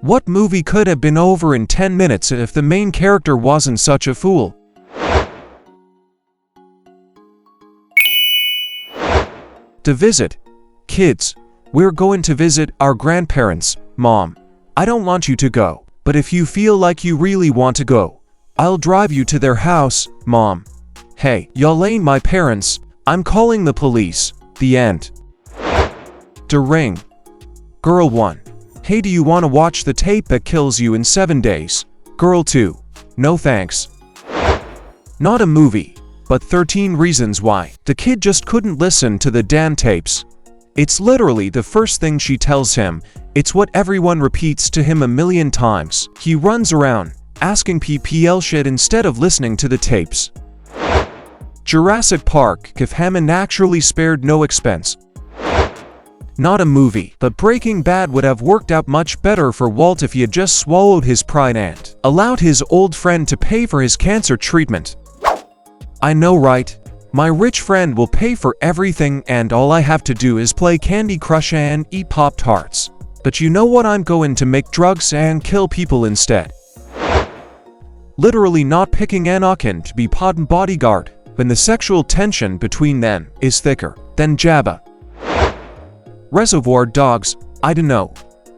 What movie could have been over in 10 minutes if the main character wasn't such a fool? To visit. Kids, we're going to visit our grandparents, Mom. I don't want you to go, but if you feel like you really want to go, I'll drive you to their house, Mom. Hey, y'all ain't my parents. I'm calling the police. The end. To ring. Girl 1. Hey, do you want to watch the tape that kills you in 7 days? Girl 2. No thanks. Not a movie, but 13 Reasons Why. The kid just couldn't listen to the damn tapes. It's literally the first thing she tells him. It's what everyone repeats to him a million times. He runs around, asking PPL shit instead of listening to the tapes. Jurassic Park. If Hammond actually spared no expense. Not a movie, but Breaking Bad would have worked out much better for Walt if he had just swallowed his pride and allowed his old friend to pay for his cancer treatment. I know, right? My rich friend will pay for everything and all I have to do is play Candy Crush and eat Pop-Tarts. But you know what, I'm going to make drugs and kill people instead. Literally not picking Anakin to be Pod's bodyguard when the sexual tension between them is thicker than Jabba. Reservoir Dogs. I dunno.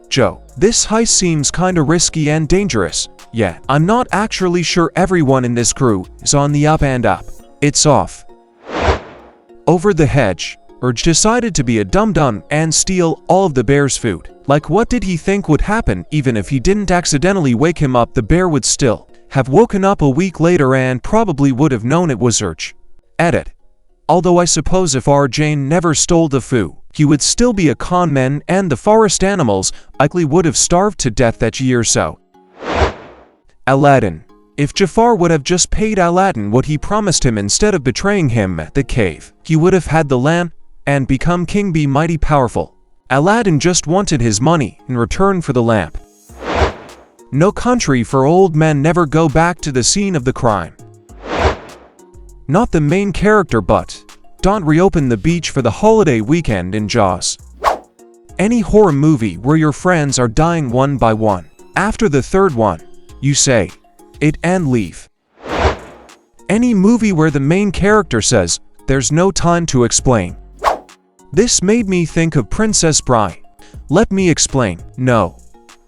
Joe, this heist seems kinda risky and dangerous. Yeah, I'm not actually sure everyone in this crew is on the up and up. It's off. Over the Hedge. Urge decided to be a dum-dum and steal all of the bear's food. Like, what did he think would happen? Even if he didn't accidentally wake him up, the bear would still have woken up a week later and probably would have known it was Urge. Edit. Although I suppose if our Jane never stole the food, he would still be a con man and the forest animals likely would have starved to death that year or so. Aladdin. If Jafar would have just paid Aladdin what he promised him instead of betraying him at the cave, he would have had the lamp and become king, be mighty powerful. Aladdin just wanted his money in return for the lamp. No Country for Old Men. Never go back to the scene of the crime. Not the main character, but don't reopen the beach for the holiday weekend in Jaws. Any horror movie where your friends are dying one by one. After the third one, you say it and leave. Any movie where the main character says, "There's no time to explain." This made me think of Princess Bride. Let me explain. No.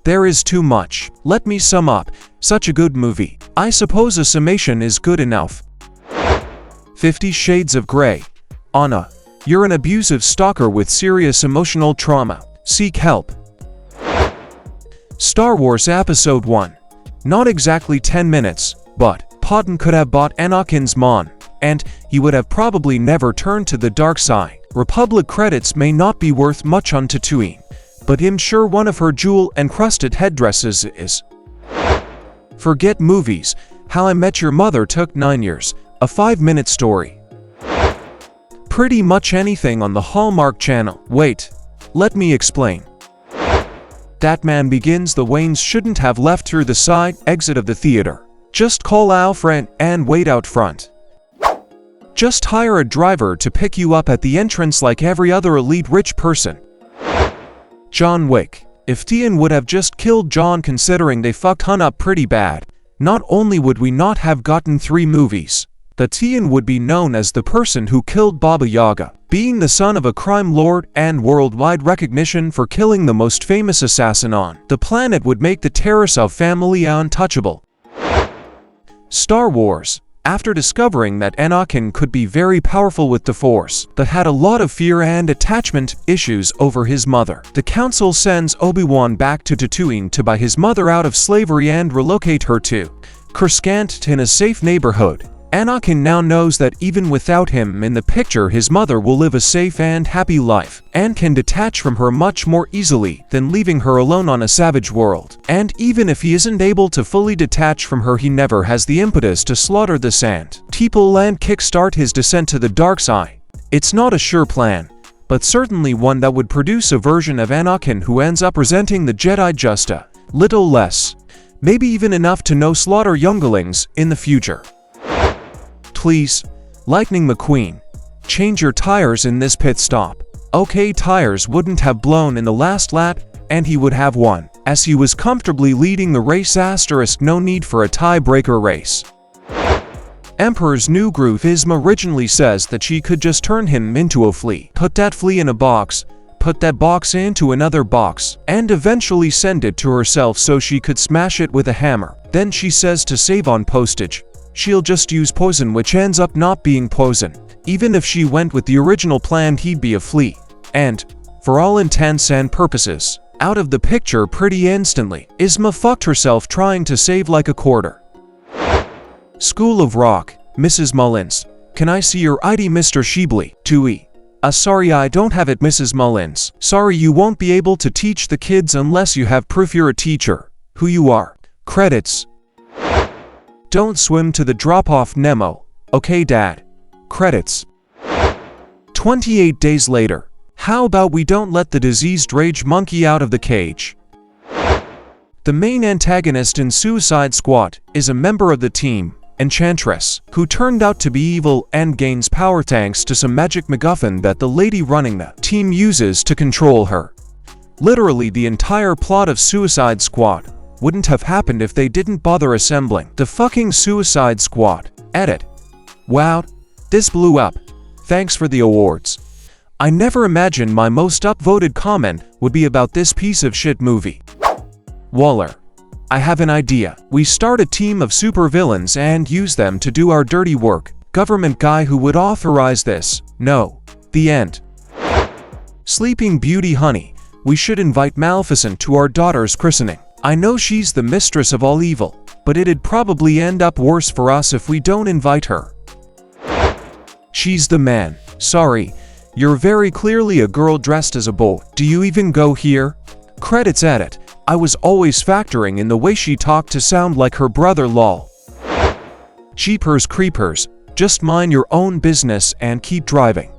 There is too much. Let me sum up. Such a good movie. I suppose a summation is good enough. 50 Shades of Grey. Anna, you're an abusive stalker with serious emotional trauma. Seek help. Star Wars Episode 1. Not exactly 10 minutes, but Podden could have bought Anakin's mom, and he would have probably never turned to the dark side. Republic credits may not be worth much on Tatooine, but I'm sure one of her jewel-encrusted headdresses is. Forget movies. How I Met Your Mother took 9 years. A 5-minute story. Pretty much anything on the Hallmark Channel. Wait, let me explain. Batman Begins. The Waynes shouldn't have left through the side exit of the theater. Just call Alfred and wait out front. Just hire a driver to pick you up at the entrance like every other elite rich person. John Wick. If Tian would have just killed John, considering they fucked Hun up pretty bad, not only would we not have gotten 3 movies, the Tian would be known as the person who killed Baba Yaga, being the son of a crime lord and worldwide recognition for killing the most famous assassin on the planet would make the Tarasov family untouchable. Star Wars. After discovering that Anakin could be very powerful with the Force, but had a lot of fear and attachment issues over his mother, the Council sends Obi-Wan back to Tatooine to buy his mother out of slavery and relocate her to Coruscant in a safe neighborhood. Anakin now knows that even without him in the picture, his mother will live a safe and happy life, and can detach from her much more easily than leaving her alone on a savage world. And even if he isn't able to fully detach from her, he never has the impetus to slaughter the Sand People and kickstart his descent to the dark side. It's not a sure plan, but certainly one that would produce a version of Anakin who ends up resenting the Jedi just a little less. Maybe even enough to no slaughter younglings in the future. Please, Lightning McQueen, change your tires in this pit stop. Okay, tires wouldn't have blown in the last lap, and he would have won, as he was comfortably leading the race. No need for a tiebreaker race. Emperor's New Groove Isma originally says that she could just turn him into a flea, put that flea in a box, put that box into another box, and eventually send it to herself so she could smash it with a hammer. Then she says to save on postage, she'll just use poison, which ends up not being poison. Even if she went with the original plan, he'd be a flea. And, for all intents and purposes, out of the picture pretty instantly. Isma fucked herself trying to save like a quarter. School of Rock, Mrs. Mullins. Can I see your ID, Mr. Sheebley? 2E. Sorry, I don't have it, Mrs. Mullins. Sorry, you won't be able to teach the kids unless you have proof you're a teacher. Who you are. Credits. Don't swim to the drop-off Nemo. Okay, Dad. Credits. 28 days later. How about we don't let the diseased rage monkey out of the cage? The main antagonist in Suicide Squad is a member of the team, Enchantress, who turned out to be evil and gains power thanks to some magic MacGuffin that the lady running the team uses to control her. Literally, the entire plot of Suicide Squad wouldn't have happened if they didn't bother assembling the fucking Suicide Squad. Edit. Wow, this blew up. Thanks for the awards. I never imagined my most upvoted comment would be about this piece of shit movie. Waller. I have an idea. We start a team of supervillains and use them to do our dirty work. Government guy who would authorize this? No. The end. Sleeping Beauty honey. We should invite Maleficent to our daughter's christening. I know she's the mistress of all evil, but it'd probably end up worse for us if we don't invite her. She's the man. Sorry. You're very clearly a girl dressed as a boy. Do you even go here? Credits edit. I was always factoring in the way she talked to sound like her brother lol. Sheepers creepers, just mind your own business and keep driving.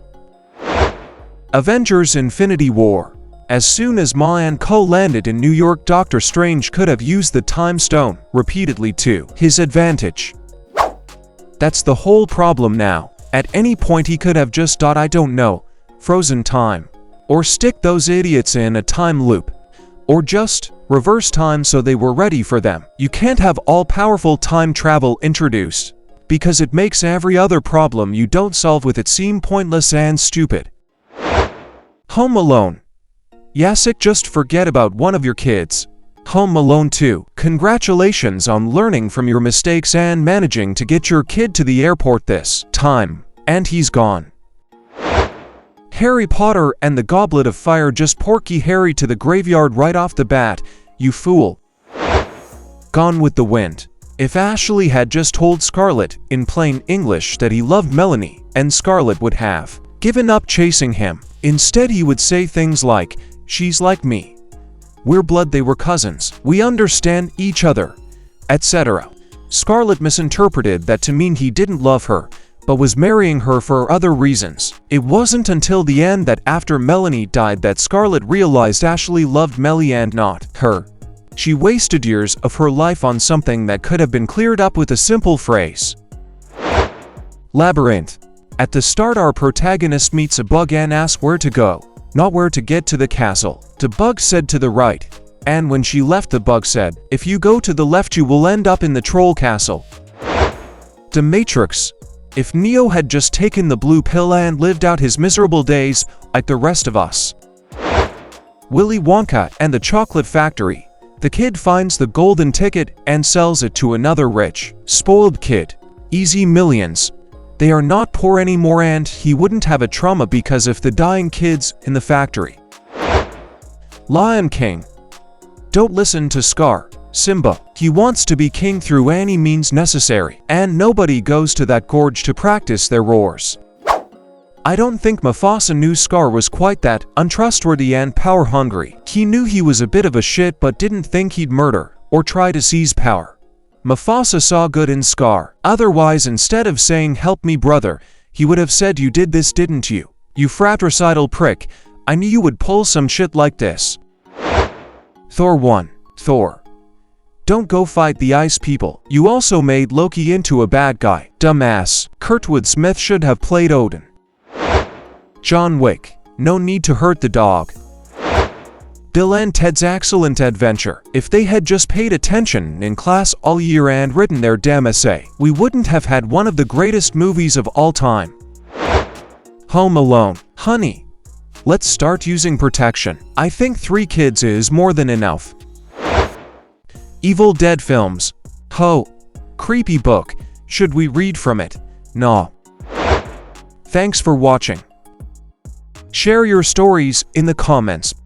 Avengers Infinity War. As soon as Ma and Co landed in New York, Doctor Strange could have used the Time Stone repeatedly to his advantage. That's the whole problem now. At any point he could have just I don't know, frozen time. Or stick those idiots in a time loop. Or just reverse time so they were ready for them. You can't have all-powerful time travel introduced, because it makes every other problem you don't solve with it seem pointless and stupid. Home Alone. Yasik, just forget about one of your kids. Home Alone 2. Congratulations on learning from your mistakes and managing to get your kid to the airport this time, and he's gone. Harry Potter and the Goblet of Fire. Just Porky Harry to the graveyard right off the bat, you fool. Gone with the Wind. If Ashley had just told Scarlett in plain English that he loved Melanie, and Scarlett would have given up chasing him. Instead he would say things like, she's like me. We're blood, they were cousins. We understand each other, etc. Scarlett misinterpreted that to mean he didn't love her, but was marrying her for other reasons. It wasn't until the end that after Melanie died that Scarlett realized Ashley loved Melly and not her. She wasted years of her life on something that could have been cleared up with a simple phrase. Labyrinth. At the start our protagonist meets a bug and asks where to go, not where to get to the castle. The bug said to the right, and when she left the bug said, if you go to the left you will end up in the troll castle. The Matrix. If Neo had just taken the blue pill and lived out his miserable days like the rest of us. Willy Wonka and the Chocolate Factory. The kid finds the golden ticket and sells it to another rich, spoiled kid. Easy millions. They are not poor anymore and he wouldn't have a trauma because of the dying kids in the factory. Lion King. Don't listen to Scar. Simba. He wants to be king through any means necessary, and nobody goes to that gorge to practice their roars. I don't think Mufasa knew Scar was quite that untrustworthy and power-hungry. He knew he was a bit of a shit but didn't think he'd murder or try to seize power. Mufasa saw good in Scar. Otherwise, instead of saying, help me brother, he would have said, you did this, didn't you? You fratricidal prick. I knew you would pull some shit like this. Thor 1. Thor. Don't go fight the ice people. You also made Loki into a bad guy. Dumbass. Kurtwood Smith should have played Odin. John Wick. No need to hurt the dog. Bill and Ted's Excellent Adventure. If they had just paid attention in class all year and written their damn essay, we wouldn't have had one of the greatest movies of all time. Home Alone. Honey, let's start using protection. I think 3 kids is more than enough. Evil Dead films. Ho, creepy book. Should we read from it? No. Thanks for watching. Share your stories in the comments.